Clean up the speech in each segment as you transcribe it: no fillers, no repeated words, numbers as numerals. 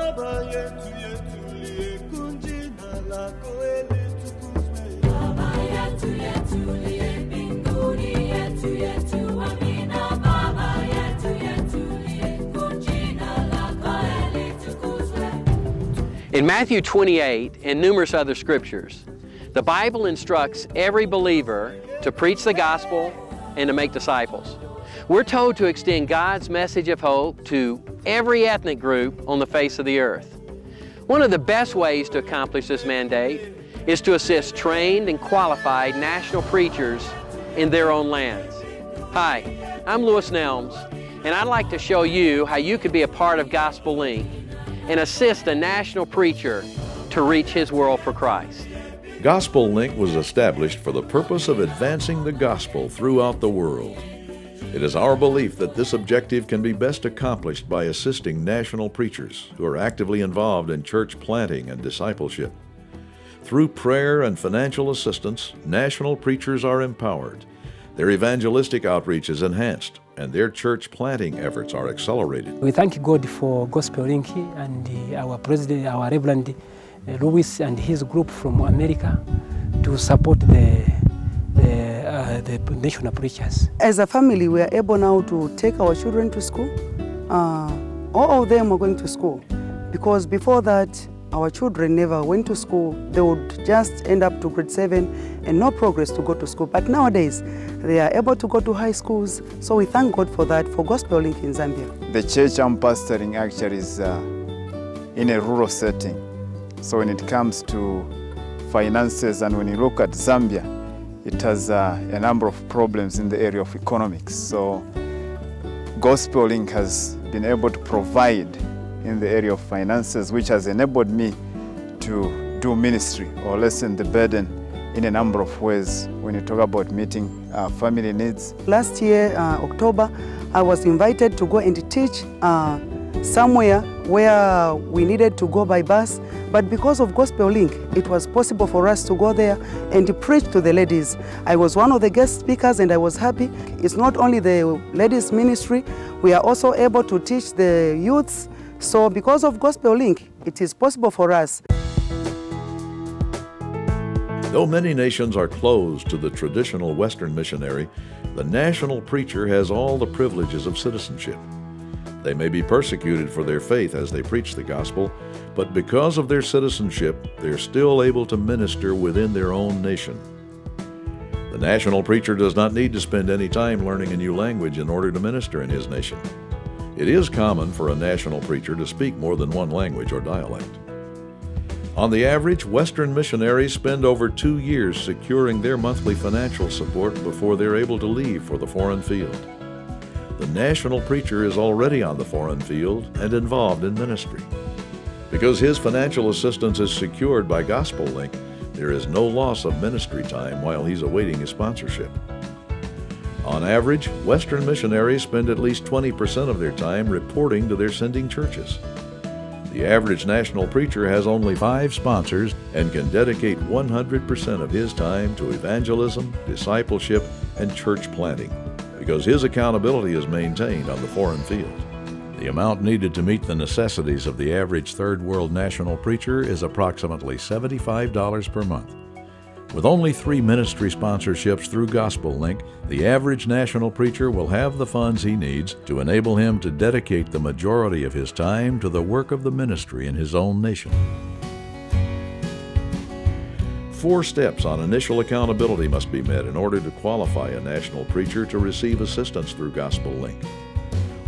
In Matthew 28 and numerous other scriptures, the Bible instructs every believer to preach the gospel and to make disciples. We're told to extend God's message of hope to every ethnic group on the face of the earth. One of the best ways to accomplish this mandate is to assist trained and qualified national preachers in their own lands. Hi, I'm Louis Nelms, and I'd like to show you how you could be a part of Gospelink and assist a national preacher to reach his world for Christ. Gospelink was established for the purpose of advancing the gospel throughout the world. It is our belief that this objective can be best accomplished by assisting national preachers who are actively involved in church planting and discipleship. Through prayer and financial assistance, national preachers are empowered, their evangelistic outreach is enhanced, and their church planting efforts are accelerated. We thank God for Gospelink and our president, our Reverend Louis and his group from America to support the national preachers. As a family, we are able now to take our children to school. All of them are going to school because before that, our children never went to school. They would just end up to grade 7 and no progress to go to school. But nowadays, they are able to go to high schools. So we thank God for that, for Gospelink in Zambia. The church I'm pastoring actually is in a rural setting. So when it comes to finances and when you look at Zambia, it has a number of problems in the area of economics. So Gospelink has been able to provide in the area of finances, which has enabled me to do ministry or lessen the burden in a number of ways when you talk about meeting family needs. Last year, October, I was invited to go and teach somewhere where we needed to go by bus, but because of Gospelink, it was possible for us to go there and preach to the ladies. I was one of the guest speakers and I was happy. It's not only the ladies' ministry, we are also able to teach the youths. So because of Gospelink, it is possible for us. Though many nations are closed to the traditional Western missionary, the national preacher has all the privileges of citizenship. They may be persecuted for their faith as they preach the gospel, but because of their citizenship, they're still able to minister within their own nation. The national preacher does not need to spend any time learning a new language in order to minister in his nation. It is common for a national preacher to speak more than one language or dialect. On the average, Western missionaries spend over 2 years securing their monthly financial support before they're able to leave for the foreign field. The national preacher is already on the foreign field and involved in ministry. Because his financial assistance is secured by Gospelink, there is no loss of ministry time while he's awaiting his sponsorship. On average, Western missionaries spend at least 20% of their time reporting to their sending churches. The average national preacher has only 5 sponsors and can dedicate 100% of his time to evangelism, discipleship, and church planting, because his accountability is maintained on the foreign field. The amount needed to meet the necessities of the average third world national preacher is approximately $75 per month. With only 3 ministry sponsorships through Gospelink, the average national preacher will have the funds he needs to enable him to dedicate the majority of his time to the work of the ministry in his own nation. 4 steps on initial accountability must be met in order to qualify a national preacher to receive assistance through Gospelink.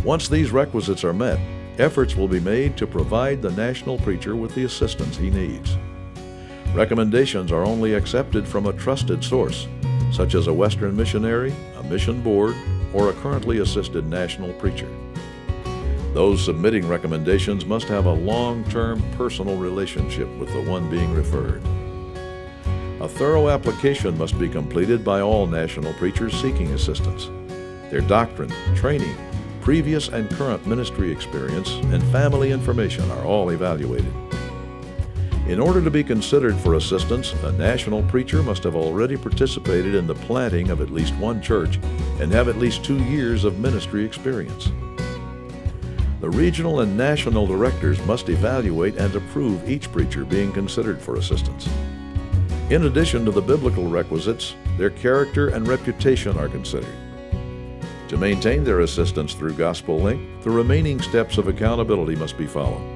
Once these requisites are met, efforts will be made to provide the national preacher with the assistance he needs. Recommendations are only accepted from a trusted source, such as a Western missionary, a mission board, or a currently assisted national preacher. Those submitting recommendations must have a long-term personal relationship with the one being referred. A thorough application must be completed by all national preachers seeking assistance. Their doctrine, training, previous and current ministry experience, and family information are all evaluated. In order to be considered for assistance, a national preacher must have already participated in the planting of at least one church and have at least 2 years of ministry experience. The regional and national directors must evaluate and approve each preacher being considered for assistance. In addition to the biblical requisites, their character and reputation are considered. To maintain their assistance through Gospelink, the remaining steps of accountability must be followed.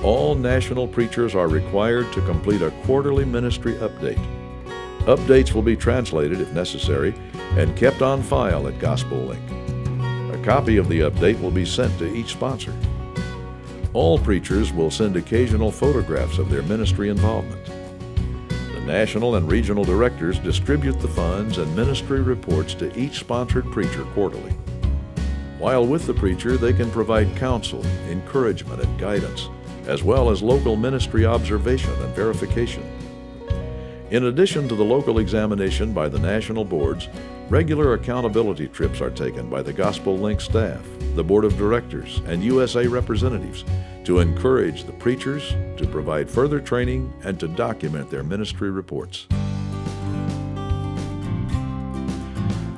All national preachers are required to complete a quarterly ministry update. Updates will be translated if necessary and kept on file at Gospelink. A copy of the update will be sent to each sponsor. All preachers will send occasional photographs of their ministry involvement. The national and regional directors distribute the funds and ministry reports to each sponsored preacher quarterly. While with the preacher, they can provide counsel, encouragement, and guidance, as well as local ministry observation and verification. In addition to the local examination by the national boards, regular accountability trips are taken by the Gospelink staff, the board of directors, and USA representatives to encourage the preachers to provide further training and to document their ministry reports.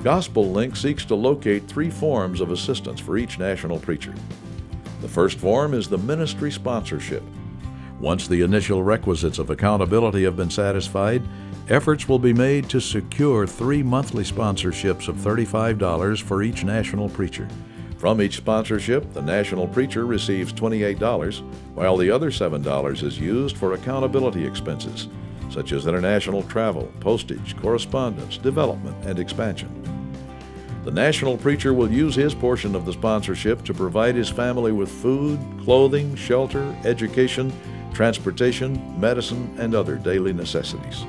Gospelink seeks to locate 3 forms of assistance for each national preacher. The first form is the ministry sponsorship. Once the initial requisites of accountability have been satisfied, efforts will be made to secure 3 monthly sponsorships of $35 for each national preacher. From each sponsorship, the national preacher receives $28, while the other $7 is used for accountability expenses, such as international travel, postage, correspondence, development, and expansion. The national preacher will use his portion of the sponsorship to provide his family with food, clothing, shelter, education, transportation, medicine, and other daily necessities.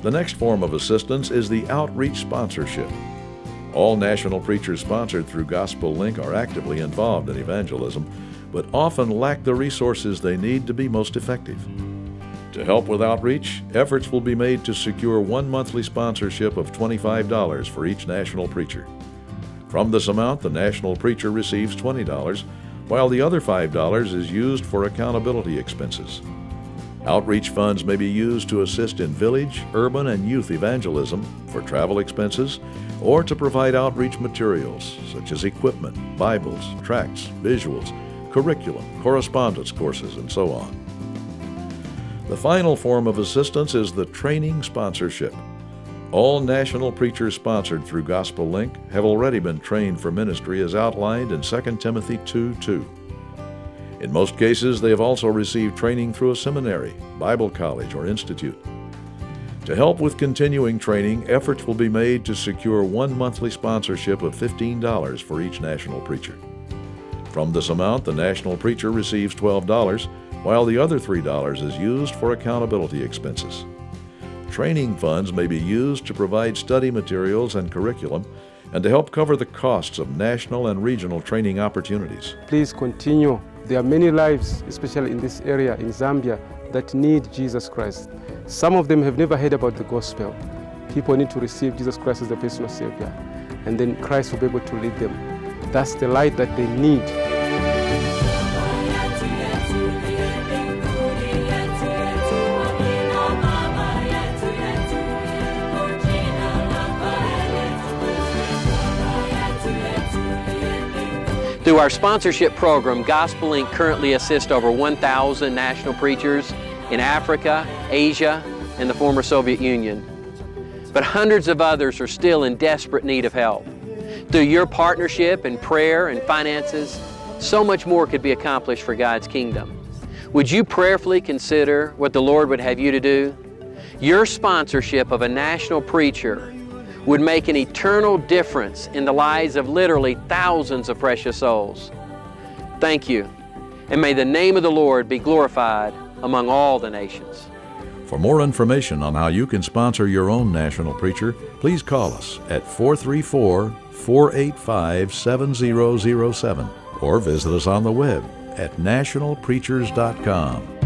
The next form of assistance is the outreach sponsorship. All national preachers sponsored through Gospelink are actively involved in evangelism, but often lack the resources they need to be most effective. To help with outreach, efforts will be made to secure 1 monthly sponsorship of $25 for each national preacher. From this amount, the national preacher receives $20, while the other $5 is used for accountability expenses. Outreach funds may be used to assist in village, urban, and youth evangelism, for travel expenses, or to provide outreach materials such as equipment, Bibles, tracts, visuals, curriculum, correspondence courses, and so on. The final form of assistance is the training sponsorship. All national preachers sponsored through Gospelink have already been trained for ministry as outlined in 2 Timothy 2:2. In most cases, they have also received training through a seminary, Bible college, or institute. To help with continuing training, efforts will be made to secure 1 monthly sponsorship of $15 for each national preacher. From this amount, the national preacher receives $12, while the other $3 is used for accountability expenses. Training funds may be used to provide study materials and curriculum and to help cover the costs of national and regional training opportunities. Please continue. There are many lives, especially in this area in Zambia, that need Jesus Christ. Some of them have never heard about the gospel. People need to receive Jesus Christ as their personal Savior, and then Christ will be able to lead them. That's the light that they need. Through our sponsorship program, Gospelink currently assists over 1,000 national preachers in Africa, Asia, and the former Soviet Union. But hundreds of others are still in desperate need of help. Through your partnership and prayer and finances, so much more could be accomplished for God's kingdom. Would you prayerfully consider what the Lord would have you to do? Your sponsorship of a national preacher would make an eternal difference in the lives of literally thousands of precious souls. Thank you, and may the name of the Lord be glorified among all the nations. For more information on how you can sponsor your own national preacher, please call us at 434-485-7007 or visit us on the web at nationalpreachers.com.